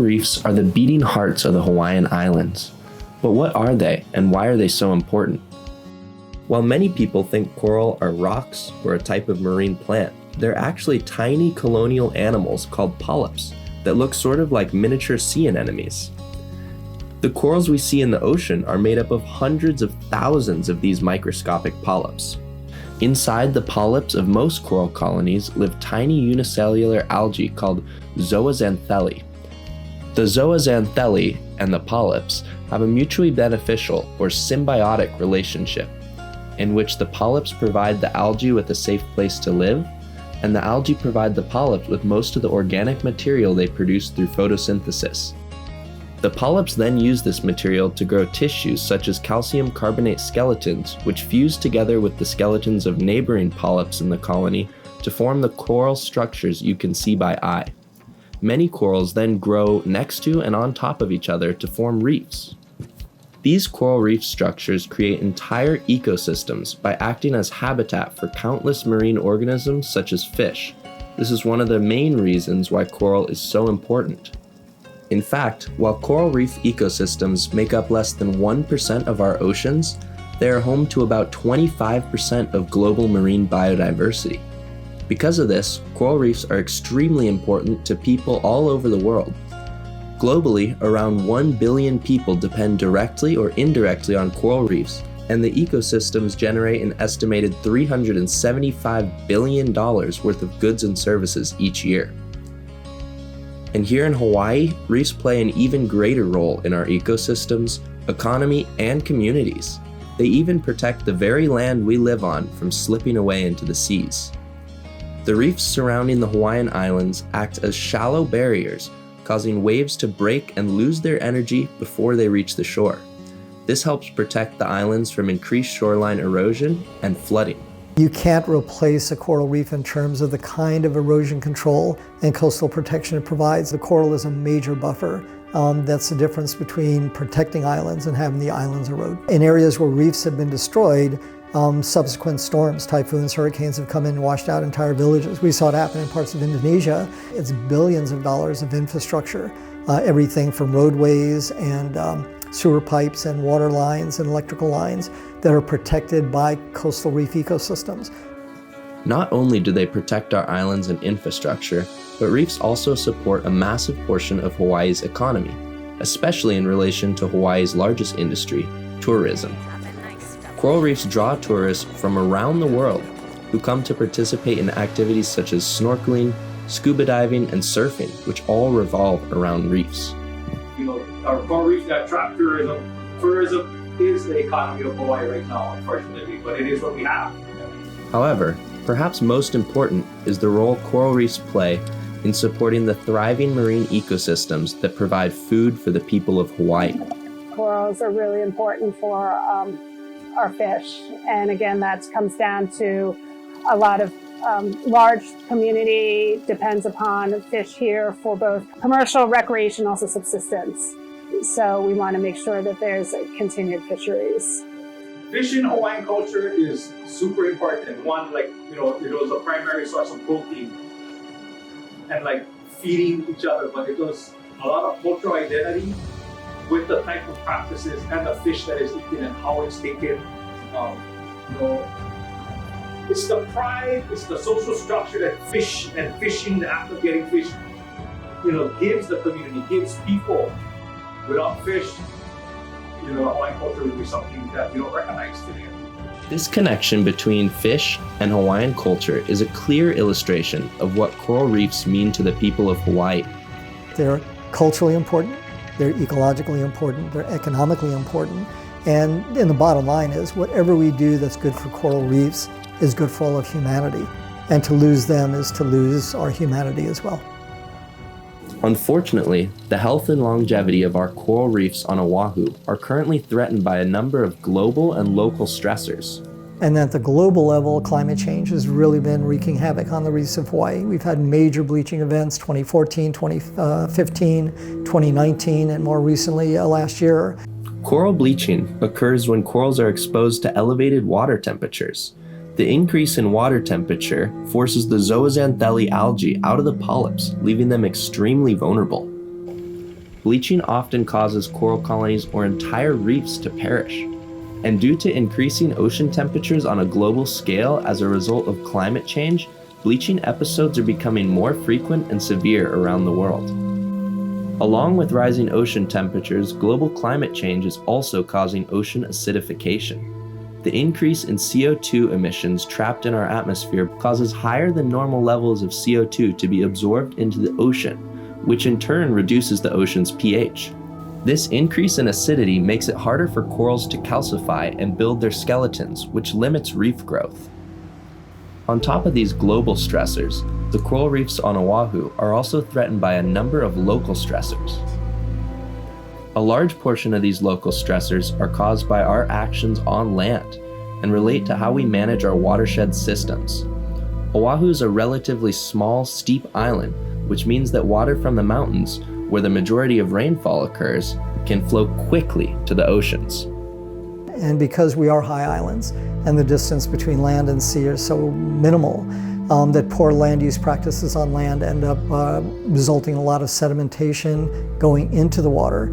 reefs are the beating hearts of the Hawaiian Islands. But what are they, and why are they so important? While many people think coral are rocks or a type of marine plant, they're actually tiny colonial animals called polyps that look sort of like miniature sea anemones. The corals we see in the ocean are made up of hundreds of thousands of these microscopic polyps. Inside the polyps of most coral colonies live tiny unicellular algae called zooxanthellae. The zooxanthellae and the polyps have a mutually beneficial or symbiotic relationship in which the polyps provide the algae with a safe place to live, and the algae provide the polyps with most of the organic material they produce through photosynthesis. The polyps then use this material to grow tissues such as calcium carbonate skeletons, which fuse together with the skeletons of neighboring polyps in the colony to form the coral structures you can see by eye. Many corals then grow next to and on top of each other to form reefs. These coral reef structures create entire ecosystems by acting as habitat for countless marine organisms such as fish. This is one of the main reasons why coral is so important. In fact, while coral reef ecosystems make up less than 1% of our oceans, they are home to about 25% of global marine biodiversity. Because of this, coral reefs are extremely important to people all over the world. Globally, around 1 billion people depend directly or indirectly on coral reefs, and the ecosystems generate an estimated $375 billion worth of goods and services each year. And here in Hawaii, reefs play an even greater role in our ecosystems, economy, and communities. They even protect the very land we live on from slipping away into the seas. The reefs surrounding the Hawaiian Islands act as shallow barriers, causing waves to break and lose their energy before they reach the shore. This helps protect the islands from increased shoreline erosion and flooding. You can't replace a coral reef in terms of the kind of erosion control and coastal protection it provides. The coral is a major buffer. That's the difference between protecting islands and having the islands erode. In areas where reefs have been destroyed, subsequent storms, typhoons, hurricanes have come in and washed out entire villages. We saw it happen in parts of Indonesia. It's billions of dollars of infrastructure, everything from roadways and sewer pipes and water lines and electrical lines that are protected by coastal reef ecosystems. Not only do they protect our islands and infrastructure, but reefs also support a massive portion of Hawaii's economy, especially in relation to Hawaii's largest industry, tourism. Coral reefs draw tourists from around the world who come to participate in activities such as snorkeling, scuba diving, and surfing, which all revolve around reefs. Our coral reefs that attract tourism. Tourism is the economy of Hawaii right now, unfortunately, but it is what we have. However, perhaps most important is the role coral reefs play in supporting the thriving marine ecosystems that provide food for the people of Hawaii. Corals are really important for our fish, and again, that comes down to a lot of large community depends upon fish here for both commercial, recreational, also subsistence. So we want to make sure that there's continued fisheries. Fish in Hawaiian culture is super important. One, it was a primary source of protein and feeding each other, but it was a lot of cultural identity with the type of practices and the fish that is eaten and how it's taken. It's the pride, it's the social structure that fish and fishing, the act of getting fish, gives the community, gives people. Without fish, Hawaiian culture would be something that we don't recognize today. This connection between fish and Hawaiian culture is a clear illustration of what coral reefs mean to the people of Hawaii. They're culturally important, they're ecologically important, they're economically important, and the bottom line is whatever we do that's good for coral reefs is good for all of humanity, and to lose them is to lose our humanity as well. Unfortunately, the health and longevity of our coral reefs on Oahu are currently threatened by a number of global and local stressors. And at the global level, climate change has really been wreaking havoc on the reefs of Hawaii. We've had major bleaching events, 2014, 2015, 2019, and more recently last year. Coral bleaching occurs when corals are exposed to elevated water temperatures. The increase in water temperature forces the zooxanthellae algae out of the polyps, leaving them extremely vulnerable. bleaching often causes coral colonies or entire reefs to perish. And due to increasing ocean temperatures on a global scale as a result of climate change, bleaching episodes are becoming more frequent and severe around the world. Along with rising ocean temperatures, global climate change is also causing ocean acidification. The increase in CO2 emissions trapped in our atmosphere causes higher than normal levels of CO2 to be absorbed into the ocean, which in turn reduces the ocean's pH. This increase in acidity makes it harder for corals to calcify and build their skeletons, which limits reef growth. On top of these global stressors, the coral reefs on Oahu are also threatened by a number of local stressors. A large portion of these local stressors are caused by our actions on land and relate to how we manage our watershed systems. Oahu is a relatively small, steep island, which means that water from the mountains, where the majority of rainfall occurs, can flow quickly to the oceans. And because we are high islands and the distance between land and sea are so minimal, that poor land use practices on land end up resulting in a lot of sedimentation going into the water.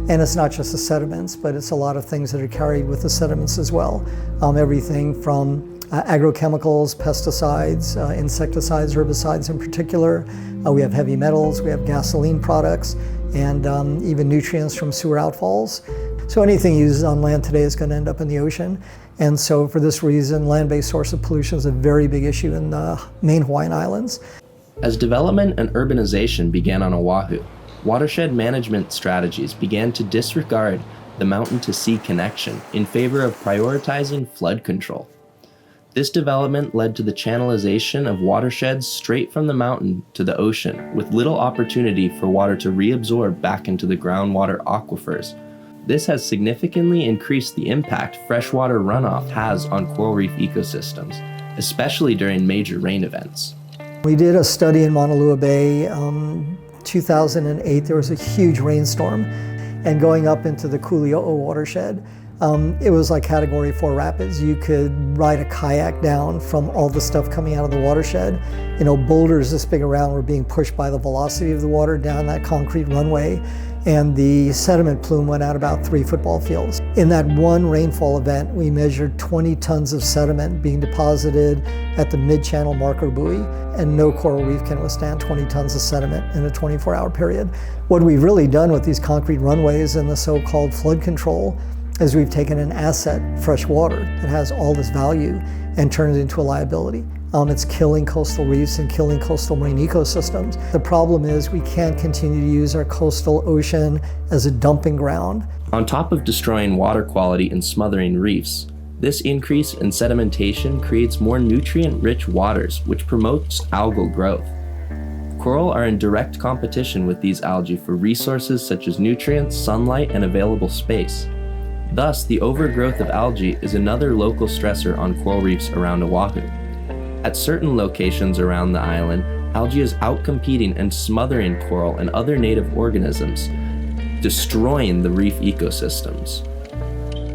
And it's not just the sediments, but it's a lot of things that are carried with the sediments as well. Everything from agrochemicals, pesticides, insecticides, herbicides in particular. We have heavy metals, we have gasoline products, and even nutrients from sewer outfalls. So anything used on land today is going to end up in the ocean. And so for this reason, land-based source of pollution is a very big issue in the main Hawaiian Islands. As development and urbanization began on Oahu, watershed management strategies began to disregard the mountain-to-sea connection in favor of prioritizing flood control. This development led to the channelization of watersheds straight from the mountain to the ocean, with little opportunity for water to reabsorb back into the groundwater aquifers. This has significantly increased the impact freshwater runoff has on coral reef ecosystems, especially during major rain events. We did a study in Mauna Lua Bay, 2008. There was a huge rainstorm, and going up into the Kuli'o'o watershed, it was like Category 4 rapids. You could ride a kayak down from all the stuff coming out of the watershed. Boulders this big around were being pushed by the velocity of the water down that concrete runway, and the sediment plume went out about 3 football fields. In that one rainfall event, we measured 20 tons of sediment being deposited at the mid-channel marker buoy, and no coral reef can withstand 20 tons of sediment in a 24-hour period. What we've really done with these concrete runways and the so-called flood control is we've taken an asset, fresh water, that has all this value and turned it into a liability. It's killing coastal reefs and killing coastal marine ecosystems. The problem is we can't continue to use our coastal ocean as a dumping ground. On top of destroying water quality and smothering reefs, this increase in sedimentation creates more nutrient-rich waters, which promotes algal growth. Coral are in direct competition with these algae for resources such as nutrients, sunlight, and available space. Thus, the overgrowth of algae is another local stressor on coral reefs around Oahu. At certain locations around the island, algae is outcompeting and smothering coral and other native organisms, destroying the reef ecosystems.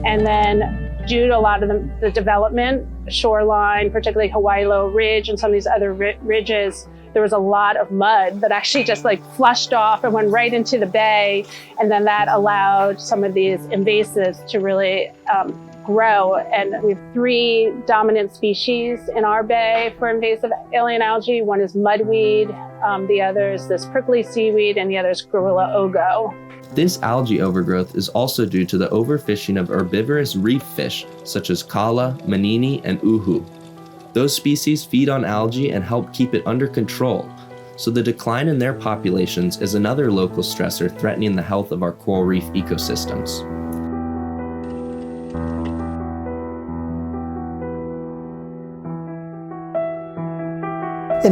And then due to a lot of the development, shoreline, particularly Hawaii Low Ridge and some of these other ridges, there was a lot of mud that actually just flushed off and went right into the bay. And then that allowed some of these invasives to really grow. And we have 3 dominant species in our bay for invasive alien algae. One is mudweed, the other is this prickly seaweed, and the other is gorilla ogo. This algae overgrowth is also due to the overfishing of herbivorous reef fish such as kala, manini, and uhu. Those species feed on algae and help keep it under control, so the decline in their populations is another local stressor threatening the health of our coral reef ecosystems.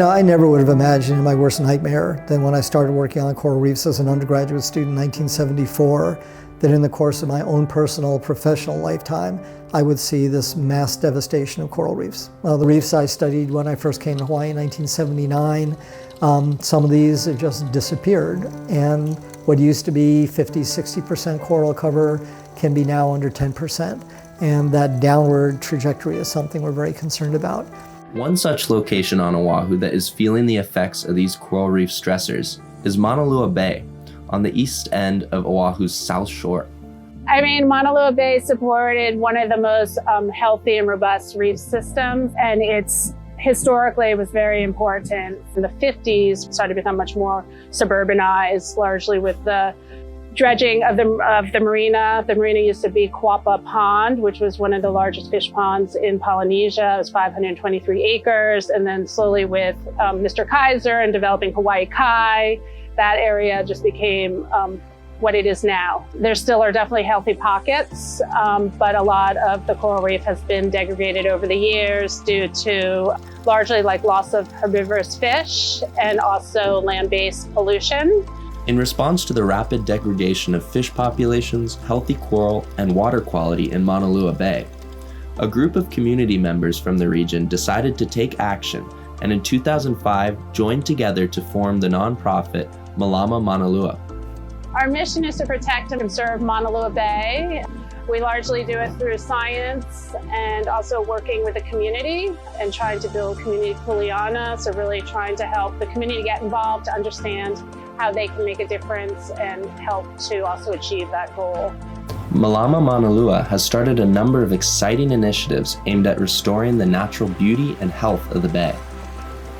I never would have imagined in my worst nightmare that when I started working on coral reefs as an undergraduate student in 1974, that in the course of my own personal professional lifetime, I would see this mass devastation of coral reefs. The reefs I studied when I first came to Hawaii in 1979, some of these have just disappeared. And what used to be 50, 60% coral cover can be now under 10%. And that downward trajectory is something we're very concerned about. One such location on Oahu that is feeling the effects of these coral reef stressors is Mauna Lua Bay, on the east end of Oahu's south shore. I mean, Mauna Bay supported one of the most healthy and robust reef systems, and it's historically was very important. In the 50s, it started to become much more suburbanized, largely with the dredging of the marina. The marina used to be Quapa Pond, which was one of the largest fish ponds in Polynesia. It was 523 acres. And then slowly with Mr. Kaiser and developing Hawaii Kai, that area just became what it is now. There still are definitely healthy pockets, but a lot of the coral reef has been degraded over the years due to largely like loss of herbivorous fish and also land-based pollution. In response to the rapid degradation of fish populations, healthy coral, and water quality in Mauna Bay, a group of community members from the region decided to take action and in 2005 joined together to form the nonprofit Malama Maunalua. Our mission is to protect and conserve Mauna Bay. We largely do it through science and also working with the community and trying to build community kuleana. So really trying to help the community get involved to understand how they can make a difference and help to also achieve that goal. Malama Maunalua has started a number of exciting initiatives aimed at restoring the natural beauty and health of the bay.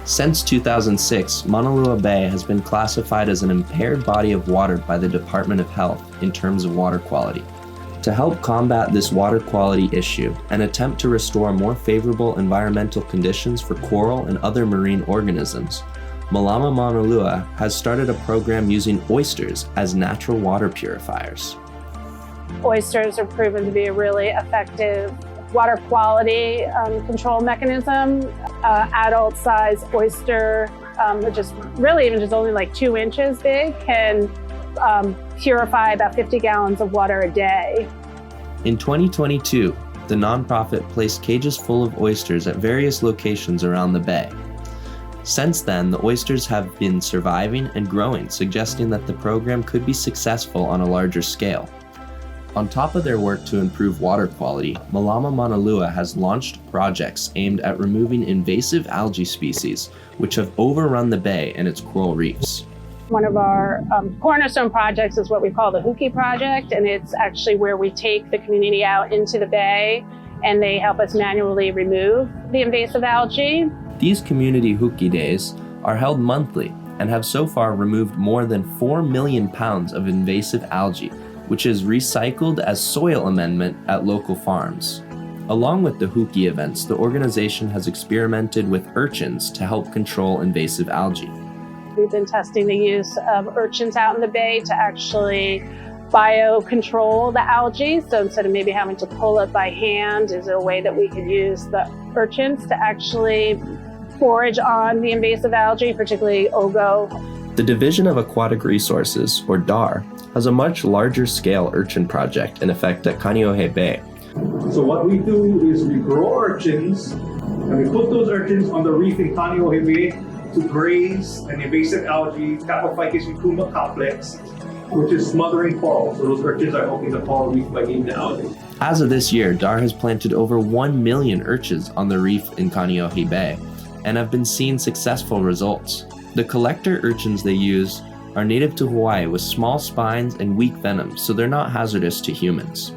Since 2006, Mauna Bay has been classified as an impaired body of water by the Department of Health in terms of water quality. To help combat this water quality issue and attempt to restore more favorable environmental conditions for coral and other marine organisms, Malama Maunalua has started a program using oysters as natural water purifiers. Oysters are proven to be a really effective water quality control mechanism. Adult-sized oyster, which is really even just only like 2 inches big, can purify about 50 gallons of water a day. In 2022, the nonprofit placed cages full of oysters at various locations around the bay. Since then, the oysters have been surviving and growing, suggesting that the program could be successful on a larger scale. On top of their work to improve water quality, Malama Maunalua has launched projects aimed at removing invasive algae species, which have overrun the bay and its coral reefs. One of our cornerstone projects is what we call the Huki Project, and it's actually where we take the community out into the bay and they help us manually remove the invasive algae. These community Huki days are held monthly and have so far removed more than 4 million pounds of invasive algae, which is recycled as soil amendment at local farms. Along with the Huki events, the organization has experimented with urchins to help control invasive algae. We've been testing the use of urchins out in the bay to actually biocontrol the algae. So instead of maybe having to pull it by hand, is there a way that we could use the urchins to actually forage on the invasive algae, particularly ogo? The Division of Aquatic Resources, or DAR, has a much larger scale urchin project in effect at Kaneohe Bay. So what we do is we grow urchins and we put those urchins on the reef in Kaneohe Bay to graze an invasive algae, Tapophycus mucuma complex, which is smothering coral. So those urchins are helping the coral reef by eating the algae. As of this year, DAR has planted over 1 million urchins on the reef in Kaneohe Bay and have been seeing successful results. The collector urchins they use are native to Hawaii with small spines and weak venom, so they're not hazardous to humans.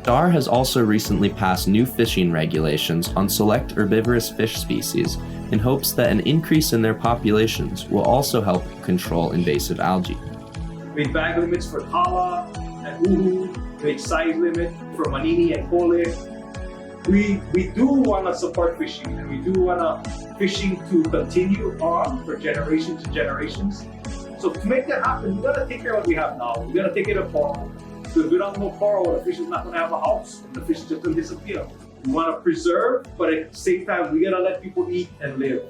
DAR has also recently passed new fishing regulations on select herbivorous fish species in hopes that an increase in their populations will also help control invasive algae. We made bag limits for tala and uhu, made size limit for manini and kole. We do want to support fishing, and we do want fishing to continue on for generation to generations. So to make that happen, we gotta take care of what we have now. We gotta take care of coral. So if we don't know coral, the fish is not gonna have a house. The fish is just gonna disappear. We wanna preserve, but at the same time, we gotta let people eat and live.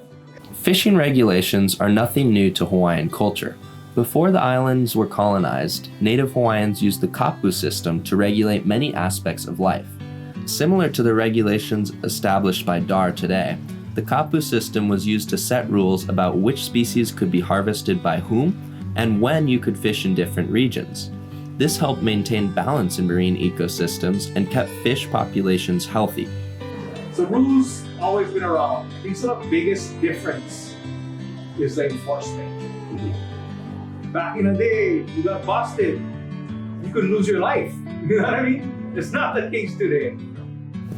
Fishing regulations are nothing new to Hawaiian culture. Before the islands were colonized, native Hawaiians used the kapu system to regulate many aspects of life. Similar to the regulations established by DAR today, the kapu system was used to set rules about which species could be harvested by whom and when you could fish in different regions. This helped maintain balance in marine ecosystems and kept fish populations healthy. So rules always been around. I think the biggest difference is the enforcement. back in the day, you got busted, you could lose your life. You know what I mean? It's not the case today.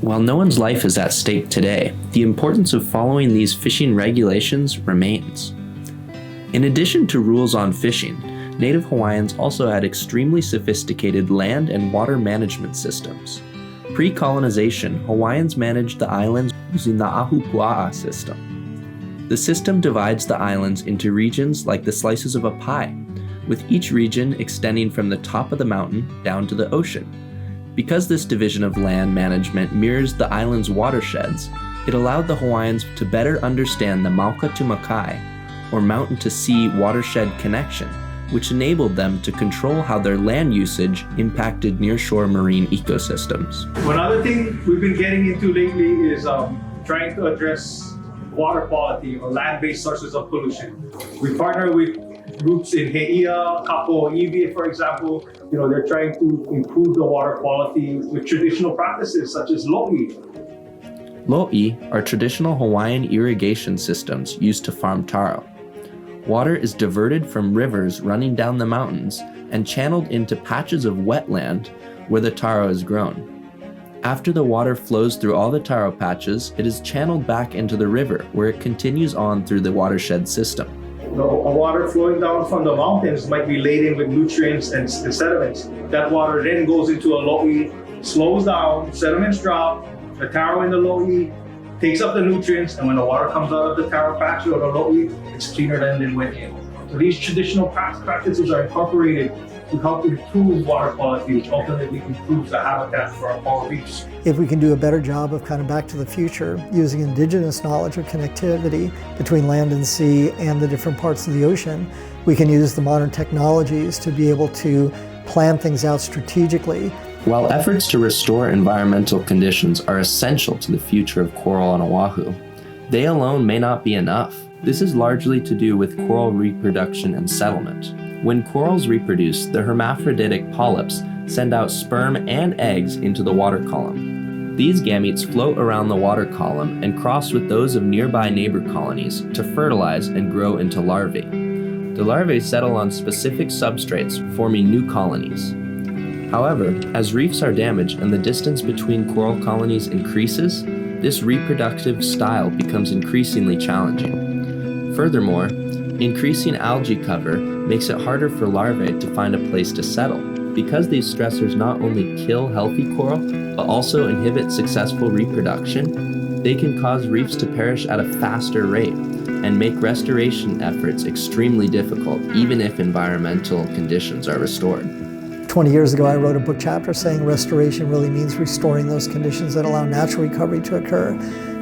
While no one's life is at stake today, the importance of following these fishing regulations remains. In addition to rules on fishing, Native Hawaiians also had extremely sophisticated land and water management systems. Pre-colonization, Hawaiians managed the islands using the Ahupua'a system. The system divides the islands into regions like the slices of a pie, with each region extending from the top of the mountain down to the ocean. Because this division of land management mirrors the island's watersheds, it allowed the Hawaiians to better understand the Mauka to Makai, or mountain to sea watershed connection, which enabled them to control how their land usage impacted nearshore marine ecosystems. One other thing we've been getting into lately is trying to address water quality or land-based sources of pollution. We partner with groups in Heia, Kapo, Iwi, for example. They're trying to improve the water quality with traditional practices such as lo'i. Lo'i are traditional Hawaiian irrigation systems used to farm taro. Water is diverted from rivers running down the mountains and channeled into patches of wetland where the taro is grown. After the water flows through all the taro patches, it is channeled back into the river where it continues on through the watershed system. The water flowing down from the mountains might be laden with nutrients and sediments. That water then goes into a lo'i, slows down, sediments drop, the taro in the lo'i takes up the nutrients, and when the water comes out of the taro patch or the lo'i, it's cleaner than it went in. So these traditional practices are incorporated to help improve water quality, which ultimately improves the habitat for our coral reefs. If we can do a better job of kind of back to the future, using indigenous knowledge of connectivity between land and sea and the different parts of the ocean, we can use the modern technologies to be able to plan things out strategically. While efforts to restore environmental conditions are essential to the future of coral on Oahu, they alone may not be enough. This is largely to do with coral reproduction and settlement. When corals reproduce, the hermaphroditic polyps send out sperm and eggs into the water column. These gametes float around the water column and cross with those of nearby neighbor colonies to fertilize and grow into larvae. The larvae settle on specific substrates, forming new colonies. However, as reefs are damaged and the distance between coral colonies increases, this reproductive style becomes increasingly challenging. Furthermore, increasing algae cover makes it harder for larvae to find a place to settle. Because these stressors not only kill healthy coral, but also inhibit successful reproduction, they can cause reefs to perish at a faster rate and make restoration efforts extremely difficult, even if environmental conditions are restored. 20 years ago, I wrote a book chapter saying restoration really means restoring those conditions that allow natural recovery to occur.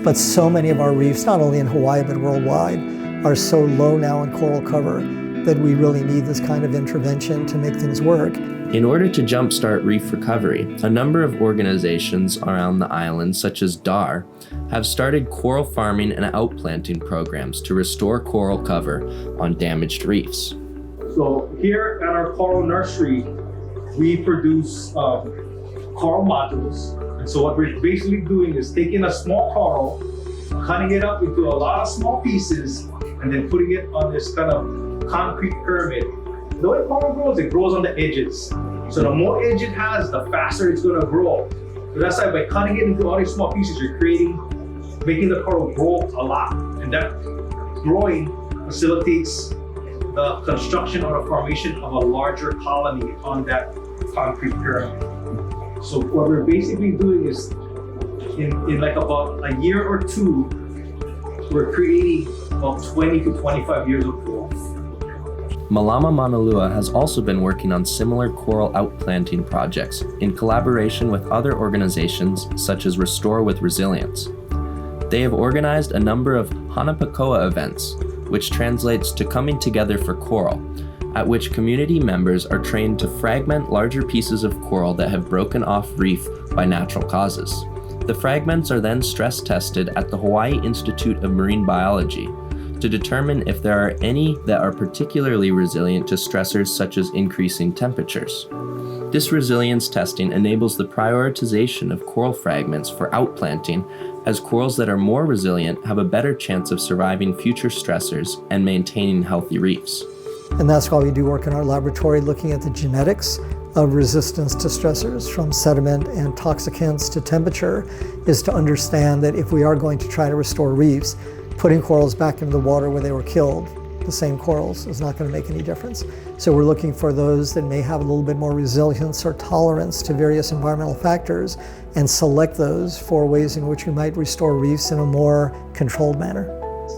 But so many of our reefs, not only in Hawaii but worldwide, are so low now in coral cover that we really need this kind of intervention to make things work. In order to jumpstart reef recovery, a number of organizations around the island, such as DAR, have started coral farming and outplanting programs to restore coral cover on damaged reefs. So here at our coral nursery, we produce coral modules. And so what we're basically doing is taking a small coral, cutting it up into a lot of small pieces, and then putting it on this kind of concrete pyramid. The way coral grows, it grows on the edges. So the more edge it has, the faster it's gonna grow. So that's why by cutting it into all these small pieces, you're making the coral grow a lot. And that growing facilitates the construction or the formation of a larger colony on that concrete pyramid. So what we're basically doing is, in like about a year or two, we're creating about 20 to 25 years of growth. Malama Manalua has also been working on similar coral outplanting projects in collaboration with other organizations such as Restore with Resilience. They have organized a number of Hanapakoa events, which translates to coming together for coral, at which community members are trained to fragment larger pieces of coral that have broken off reef by natural causes. The fragments are then stress tested at the Hawaii Institute of Marine Biology to determine if there are any that are particularly resilient to stressors such as increasing temperatures. This resilience testing enables the prioritization of coral fragments for outplanting, as corals that are more resilient have a better chance of surviving future stressors and maintaining healthy reefs. And that's why we do work in our laboratory looking at the genetics of resistance to stressors, from sediment and toxicants to temperature, is to understand that if we are going to try to restore reefs, putting corals back into the water where they were killed, the same corals, is not going to make any difference. So we're looking for those that may have a little bit more resilience or tolerance to various environmental factors and select those for ways in which we might restore reefs in a more controlled manner.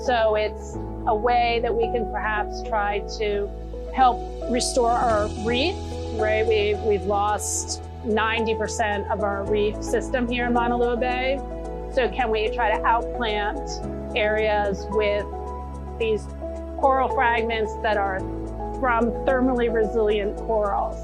So it's a way that we can perhaps try to help restore our reef, right? We've lost 90% of our reef system here in Mauna Lua Bay. So can we try to outplant areas with these coral fragments that are from thermally resilient corals?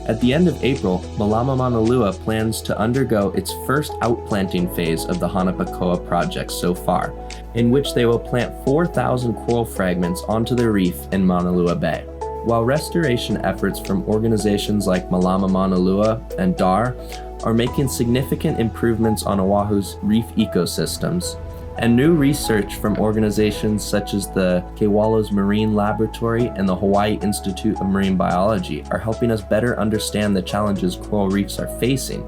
At the end of April, Malama Mauna Lua plans to undergo its first outplanting phase of the Hanapakoa project so far, in which they will plant 4,000 coral fragments onto the reef in Mauna Lua Bay. While restoration efforts from organizations like Malama Mauna Lua and DAR are making significant improvements on Oahu's reef ecosystems, and new research from organizations such as the Kewalo's Marine Laboratory and the Hawaii Institute of Marine Biology are helping us better understand the challenges coral reefs are facing.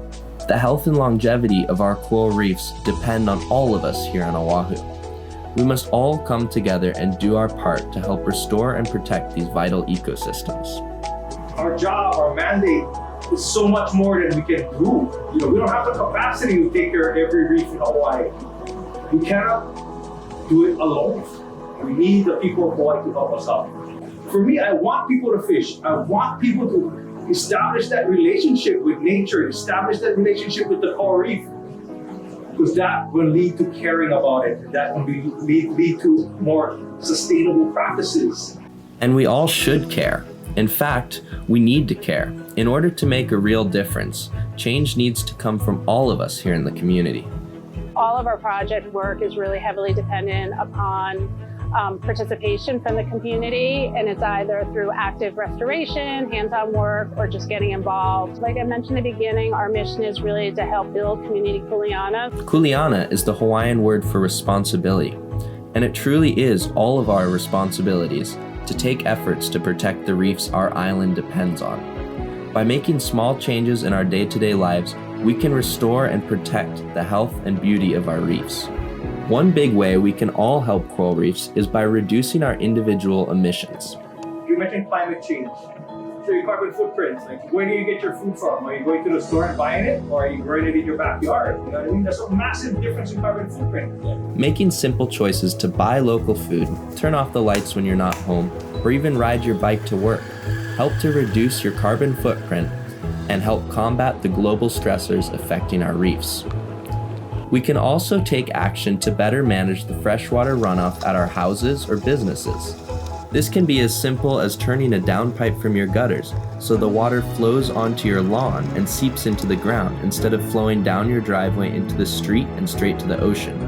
The health and longevity of our coral reefs depend on all of us here on Oahu. We must all come together and do our part to help restore and protect these vital ecosystems. Our job, our mandate, is so much more than we can do. We don't have the capacity to take care of every reef in Hawaii. We cannot do it alone. We need the people of Hawaii to help us out. For me, I want people to fish. I want people to establish that relationship with nature, establish that relationship with the coral reef, because that will lead to caring about it. That will lead to more sustainable practices. And we all should care. In fact, we need to care. In order to make a real difference, change needs to come from all of us here in the community. All of our project work is really heavily dependent upon participation from the community, and it's either through active restoration, hands-on work, or just getting involved. Like I mentioned in the beginning, our mission is really to help build community kuleana. Kuleana is the Hawaiian word for responsibility, and it truly is all of our responsibilities to take efforts to protect the reefs our island depends on. By making small changes in our day-to-day lives, we can restore and protect the health and beauty of our reefs. One big way we can all help coral reefs is by reducing our individual emissions. You mentioned climate change. So your carbon footprint, like where do you get your food from? Are you going to the store and buying it, or are you growing it in your backyard? You know what I mean? There's a massive difference in carbon footprint. Making simple choices to buy local food, turn off the lights when you're not home, or even ride your bike to work help to reduce your carbon footprint and help combat the global stressors affecting our reefs. We can also take action to better manage the freshwater runoff at our houses or businesses. This can be as simple as turning a downpipe from your gutters so the water flows onto your lawn and seeps into the ground instead of flowing down your driveway into the street and straight to the ocean.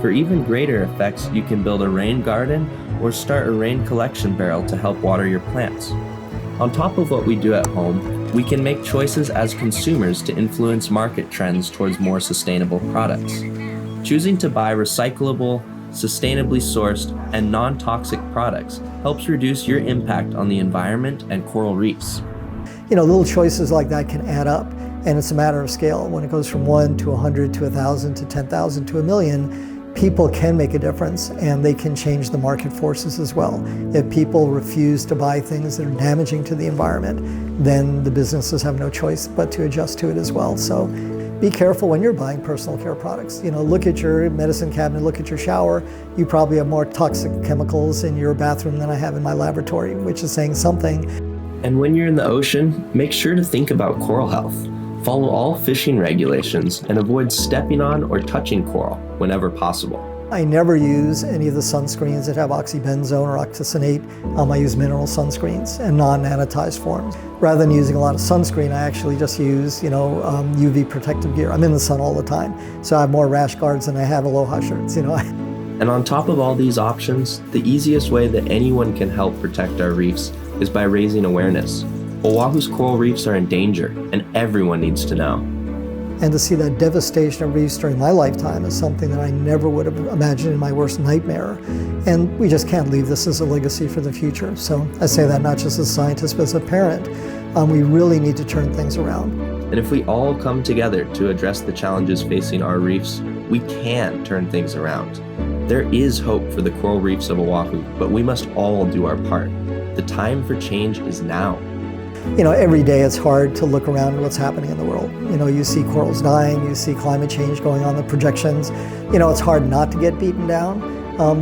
For even greater effects, you can build a rain garden or start a rain collection barrel to help water your plants. On top of what we do at home, we can make choices as consumers to influence market trends towards more sustainable products. Choosing to buy recyclable, sustainably sourced, and non-toxic products helps reduce your impact on the environment and coral reefs. Little choices like that can add up, and it's a matter of scale. When it goes from 1 to 100 to 1,000 to 10,000 to 1,000,000, people can make a difference, and they can change the market forces as well. If people refuse to buy things that are damaging to the environment, then the businesses have no choice but to adjust to it as well. So be careful when you're buying personal care products. Look at your medicine cabinet, look at your shower. You probably have more toxic chemicals in your bathroom than I have in my laboratory, which is saying something. And when you're in the ocean, make sure to think about coral health. Follow all fishing regulations and avoid stepping on or touching coral whenever possible. I never use any of the sunscreens that have oxybenzone or octisinate. I use mineral sunscreens and non-anodized forms. Rather than using a lot of sunscreen, I actually just use, UV protective gear. I'm in the sun all the time, so I have more rash guards than I have Aloha shirts, And on top of all these options, the easiest way that anyone can help protect our reefs is by raising awareness. Oahu's coral reefs are in danger, and everyone needs to know. And to see that devastation of reefs during my lifetime is something that I never would have imagined in my worst nightmare. And we just can't leave this as a legacy for the future. So I say that not just as a scientist, but as a parent. We really need to turn things around. And if we all come together to address the challenges facing our reefs, we can turn things around. There is hope for the coral reefs of Oahu, but we must all do our part. The time for change is now. You know, every day it's hard to look around at what's happening in the world. You know, you see corals dying, you see climate change going on, the projections. You know, it's hard not to get beaten down,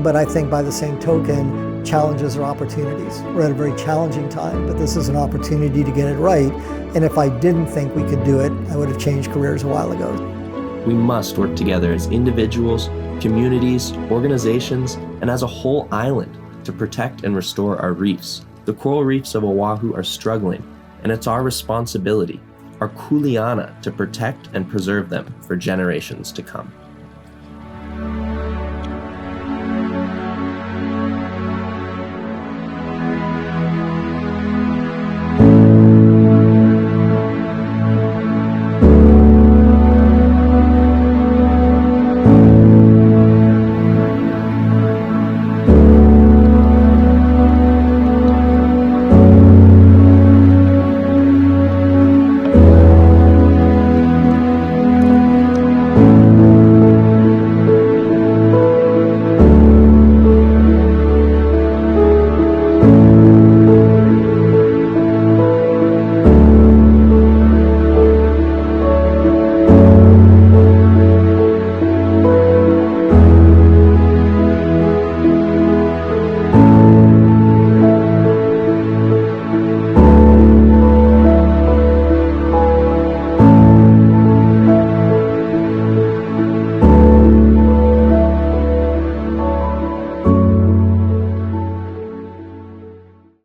but I think by the same token, challenges are opportunities. We're at a very challenging time, but this is an opportunity to get it right. And if I didn't think we could do it, I would have changed careers a while ago. We must work together as individuals, communities, organizations, and as a whole island to protect and restore our reefs. The coral reefs of Oahu are struggling, and it's our responsibility, our kuleana, to protect and preserve them for generations to come.